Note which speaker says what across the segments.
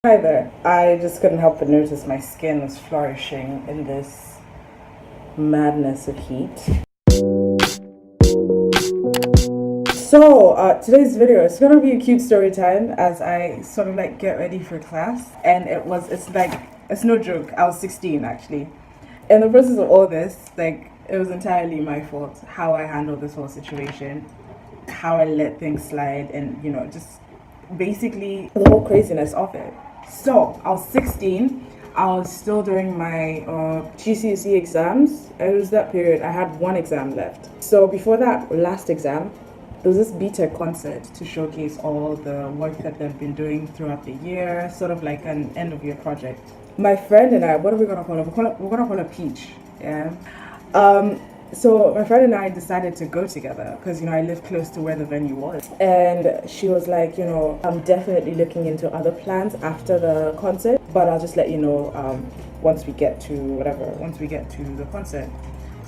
Speaker 1: Hi there. I just couldn't help but notice my skin was flourishing in this madness of heat. So today's video is gonna be a cute story time as I sort of like get ready for class, and it's no joke. I was 16 actually. In the process of all this, like it was entirely my fault how I handled this whole situation, how I let things slide, and just basically the whole craziness of it. So I was 16. I was still doing my GCSE exams. It was that period. I had one exam left. So before that last exam, there was this BTEC concert to showcase all the work that they've been doing throughout the year, sort of like an end of year project. My friend and I, what are we gonna call her? We're gonna call her Peach. Yeah. So my friend and I decided to go together because I live close to where the venue was, and she was like, I'm definitely looking into other plans after the concert, but I'll just let you know once we get to the concert.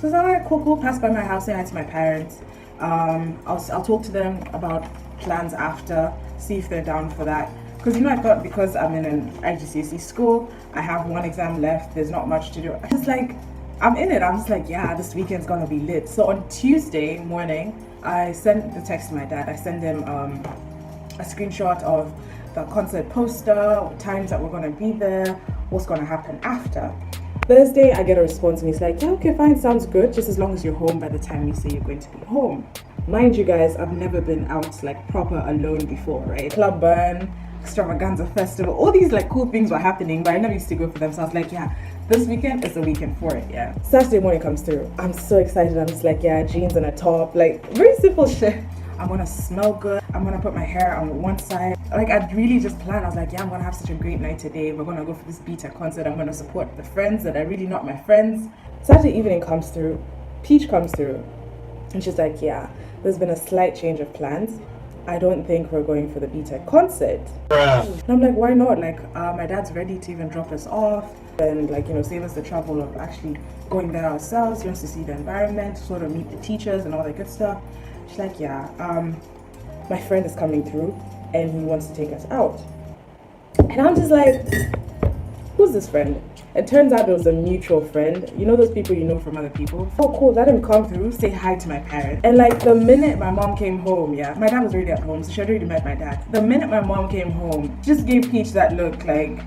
Speaker 1: So I was like, alright, cool. Pass by my house, say hi to my parents. I'll talk to them about plans after, see if they're down for that. Because I thought because I'm in an IGCSE school, I have one exam left, there's not much to do. I just like, I'm in it. I'm just like, yeah, this weekend's gonna be lit. So on Tuesday morning, I sent the text to my dad. I sent him a screenshot of the concert poster, times that we're gonna be there, what's gonna happen after. Thursday, I get a response and he's like, yeah, okay, fine, sounds good, just as long as you're home by the time you say you're going to be home. Mind you guys, I've never been out like proper alone before, right? Club burn, extravaganza festival, all these like cool things were happening, but I never used to go for them. So I was like, yeah, this weekend is the weekend for it, yeah. Saturday morning comes through. I'm so excited. I'm just like, yeah, jeans and a top, like very simple shit. I'm gonna smell good. I'm gonna put my hair on one side. Like I'd really just planned. I was like, yeah, I'm gonna have such a great night today. We're gonna go for this BTEC concert. I'm gonna support the friends that are really not my friends. Saturday evening comes through. Peach comes through. And she's like, yeah, there's been a slight change of plans. I don't think we're going for the BTEC concert. And I'm like, why not? Like, my dad's ready to even drop us off and like, save us the trouble of actually going there ourselves. He wants to see the environment, sort of meet the teachers and all that good stuff. She's like, yeah, my friend is coming through and he wants to take us out. And I'm just like, who's this friend? It turns out it was a mutual friend. You know those people you know from other people? Oh, cool, let him come through, say hi to my parents. And like the minute my mom came home, yeah, my dad was already at home, so she had already met my dad. The minute my mom came home, she just gave Peach that look like,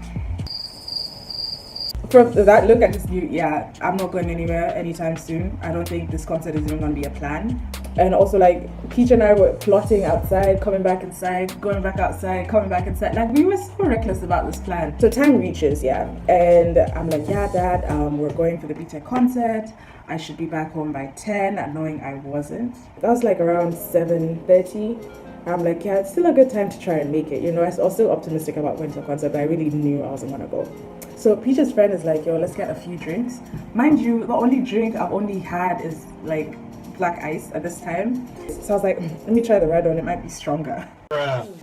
Speaker 1: from that look, I just knew, yeah, I'm not going anywhere anytime soon. I don't think this concert is even going to be a plan. And also, like, Peach and I were plotting outside, coming back inside, going back outside, coming back inside. Like, we were so reckless about this plan. So time reaches, yeah, and I'm like, yeah, Dad, we're going for the BTEC concert. I should be back home by 10, knowing I wasn't. That was like around 7:30. I'm like, yeah, it's still a good time to try and make it. I was still optimistic about going to the concert, but I really knew I wasn't gonna go. So Peach's friend is like, yo, let's get a few drinks. Mind you, the only drink I've only had is like black ice at this time. So I was like, let me try the red one, it might be stronger.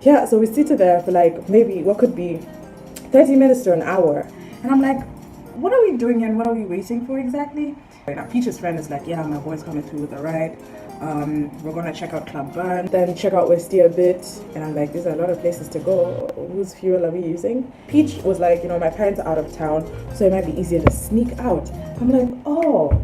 Speaker 1: Yeah, so we seated there for like maybe what could be 30 minutes to an hour. And I'm like, what are we doing here and what are we waiting for exactly? Now Peach's friend is like, yeah, my boy's coming through with a ride. We're gonna check out Club Burn, then check out Westie a bit. And I'm like, there's a lot of places to go. Whose fuel are we using? Peach was like, my parents are out of town, so it might be easier to sneak out. I'm like, oh,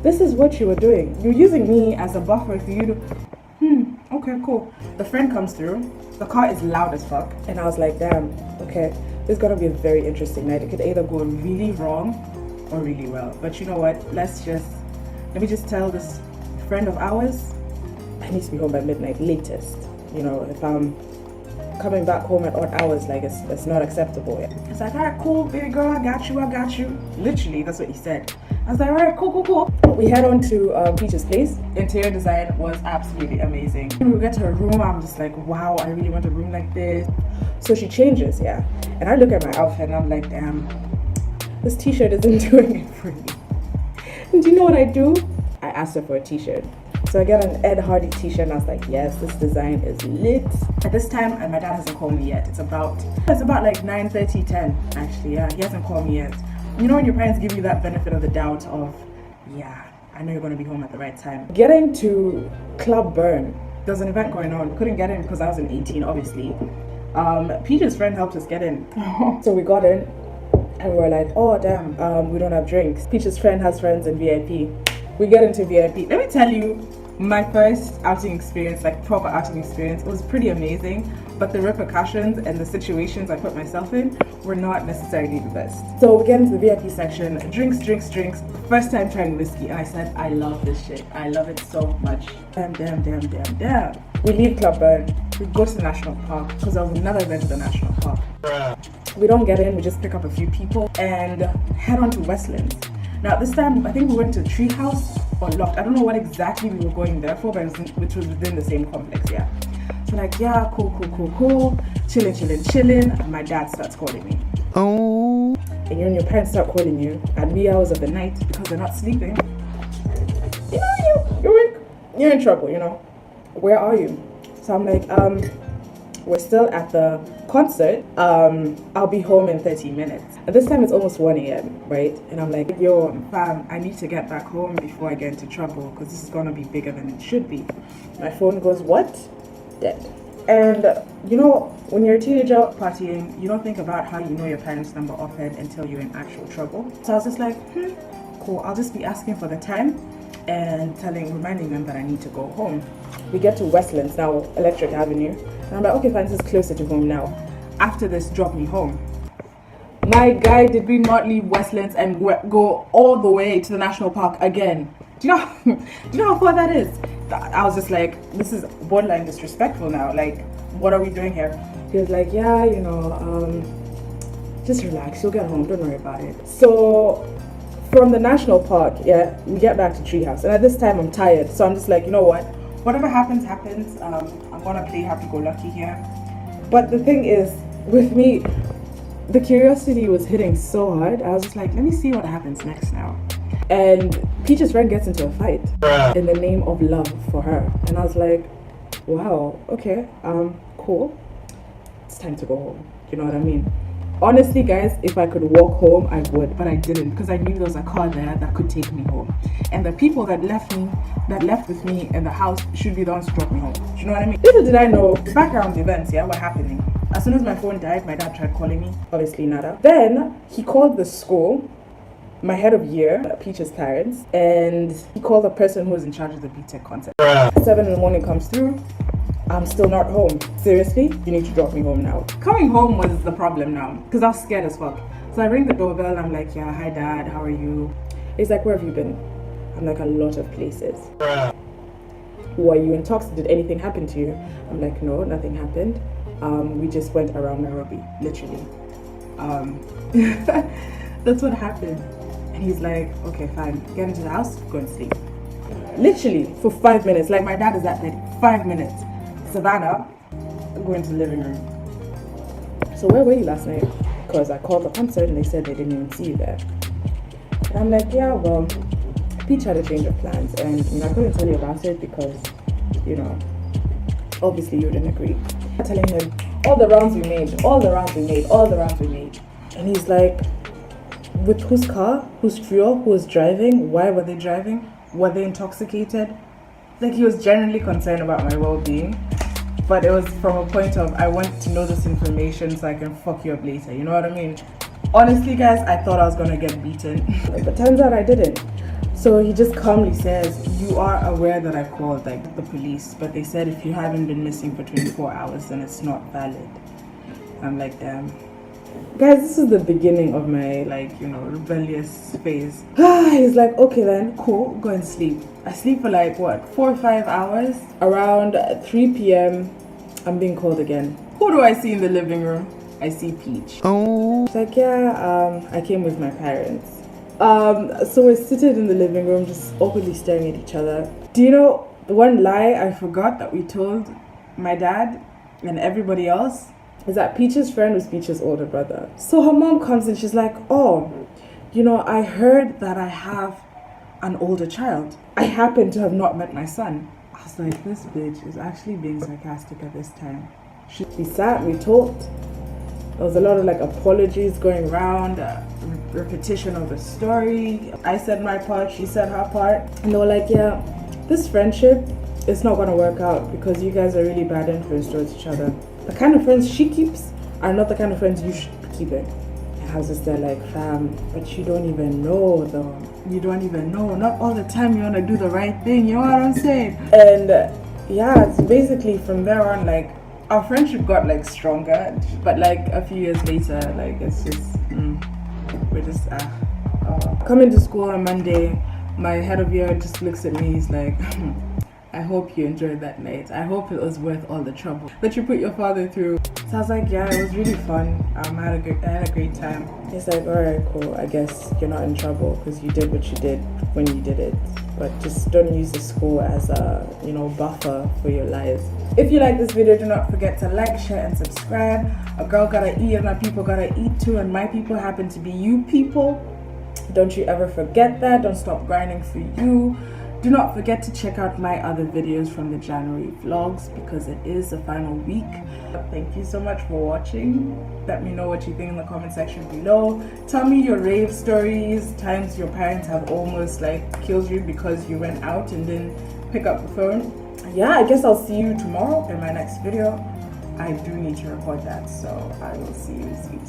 Speaker 1: this is what you were doing. You're using me as a buffer for you to, okay, cool. The friend comes through. The car is loud as fuck. And I was like, damn, okay, this is gonna be a very interesting night. It could either go really wrong or really well. But you know what? Let me just tell this friend of ours, I need to be home by midnight latest. If I'm coming back home at odd hours, like it's not acceptable. It's like, all right, cool, baby girl, I got you. Literally, that's what he said. I was like, all right, cool. We head on to Peach's place. Interior design was absolutely amazing. When we get to her room, I'm just like, wow, I really want a room like this. So she changes, yeah. And I look at my outfit and I'm like, damn, this t-shirt isn't doing it for me. And do you know what I do? I asked her for a t-shirt. So I got an Ed Hardy t-shirt and I was like, yes, this design is lit. At this time, and my dad hasn't called me yet. It's about like 9:30, 10 actually, yeah. He hasn't called me yet. When your parents give you that benefit of the doubt of, yeah, I know you're gonna be home at the right time. Getting to Club Burn, there was an event going on. Couldn't get in because I wasn't 18, obviously. Peach's friend helped us get in. So we got in and we're like, oh damn, we don't have drinks. Peach's friend has friends in VIP. We get into VIP. Let me tell you, my first outing experience, like proper outing experience, it was pretty amazing, but the repercussions and the situations I put myself in were not necessarily the best. So we get into the VIP section, drinks. First time trying whiskey, and I said, I love this shit. I love it so much. Damn. We leave Club Burn. We go to the national park because there was another event at the national park. We don't get in, we just pick up a few people and head on to Westlands. Now this time, I think we went to Treehouse or Loft. I don't know what exactly we were going there for, but which was within the same complex, yeah. So like, yeah, cool. Chilling. And my dad starts calling me. Oh. And you and your parents start calling you at wee hours of the night because they're not sleeping. You know, you're in trouble, you know. Where are you? So I'm like, we're still at the concert. I'll be home in 30 minutes. At this time it's almost 1 a.m, right? And I'm like, yo, fam, I need to get back home before I get into trouble because this is gonna be bigger than it should be. My phone goes, what? Dead. And you know, when you're a teenager partying, you don't think about how you know your parents' number offhand until you're in actual trouble. So I was just like, cool, I'll just be asking for the time and reminding them that I need to go home. We get to Westlands now, Electric Avenue, and I'm like, okay fine, this is closer to home now. After this, drop me home. My guy did we not leave Westlands and go all the way to the national park again. Do you know how far that is? I was just like, this is borderline disrespectful now. Like, what are we doing here? He was like, yeah, you know, just relax, you'll get home, don't worry about it. So from the national park, yeah, we get back to Treehouse, and at this time I'm tired, so I'm just like, you know what, whatever happens. I'm gonna play happy-go-lucky here. But the thing is, with me, the curiosity was hitting so hard. I was just like, let me see what happens next now. And Peach's friend gets into a fight in the name of love for her, and I was like, wow, okay, cool, it's time to go home. You know what I mean? Honestly, guys, if I could walk home, I would, but I didn't because I knew there was a car there that could take me home. And the people that left with me in the house should be the ones to drop me home. Do you know what I mean? Little did I know, background events, yeah, were happening. As soon as my phone died, my dad tried calling me. Obviously, nada. Then he called the school, my head of year, Peach's parents, and he called the person who was in charge of the BTEC concert. 7 in the morning comes through. I'm still not home. Seriously? You need to drop me home now. Coming home was the problem now, because I was scared as fuck. So I ring the doorbell and I'm like, yeah, hi dad, how are you? He's like, where have you been? I'm like, a lot of places. Were you intoxicated? Did anything happen to you? I'm like, no, nothing happened. We just went around Nairobi, literally. That's what happened. And he's like, okay, fine, get into the house, go and sleep. Literally, for 5 minutes, like my dad is at bed, 5 minutes. Savannah, I'm going to the living room. So where were you last night? Because I called the concert and they said they didn't even see you there. And I'm like, yeah, well, Peach had a change of plans, and I couldn't tell you about it because, you know, obviously you didn't agree. I'm telling him all the rounds we made. And he's like, with whose car, whose trio, who was driving, why were they driving? Were they intoxicated? Like, he was genuinely concerned about my well-being, but it was from a point of, I want to know this information so I can fuck you up later, you know what I mean? Honestly, guys, I thought I was gonna get beaten, but turns out I didn't. So he just calmly says, you are aware that I called, like, the police, but they said if you haven't been missing for 24 hours, then it's not valid. I'm like, damn. Guys, this is the beginning of my, like, you know, rebellious phase. He's like, okay then, cool, go and sleep. I sleep for like, what, 4 or 5 hours? Around 3 p.m, I'm being called again. Who do I see in the living room? I see Peach. Oh. She's like, yeah, I came with my parents. So we're seated in the living room, just awkwardly staring at each other. Do you know the one lie I forgot that we told my dad and everybody else? Is that Peach's friend was Peach's older brother. So her mom comes and she's like, oh, you know, I heard that I have an older child. I happen to have not met my son. I was like, this bitch is actually being sarcastic at this time. We sat, we talked. There was a lot of like apologies going around, repetition of the story. I said my part, she said her part. And they were like, yeah, this friendship, it's not gonna work out because you guys are really bad influence towards each other. the kind of friends she keeps are not the kind of friends you should be keeping. And I was just there like, fam, but you don't even know though. You don't even know. Not all the time you want to do the right thing, you know what I'm saying? And yeah, it's basically from there on, like, our friendship got like stronger, but like a few years later, like it's just, we're just, coming to school on Monday, my head of year just looks at me, he's like, I hope you enjoyed that night. I hope it was worth all the trouble that you put your father through. So I was like, yeah, it was really fun. I had a great time. He's like, all right, cool. I guess you're not in trouble because you did what you did when you did it. But just don't use the school as a, buffer for your lives. If you like this video, do not forget to like, share, and subscribe. A girl gotta eat and my people gotta eat too, and my people happen to be you people. Don't you ever forget that. Don't stop grinding for you. Do not forget to check out my other videos from the January vlogs because it is the final week. Thank you so much for watching. Let me know what you think in the comment section below. Tell me your rave stories, times your parents have almost like killed you because you went out and didn't pick up the phone. Yeah, I guess I'll see you tomorrow in my next video. I do need to record that, so I will see you soon.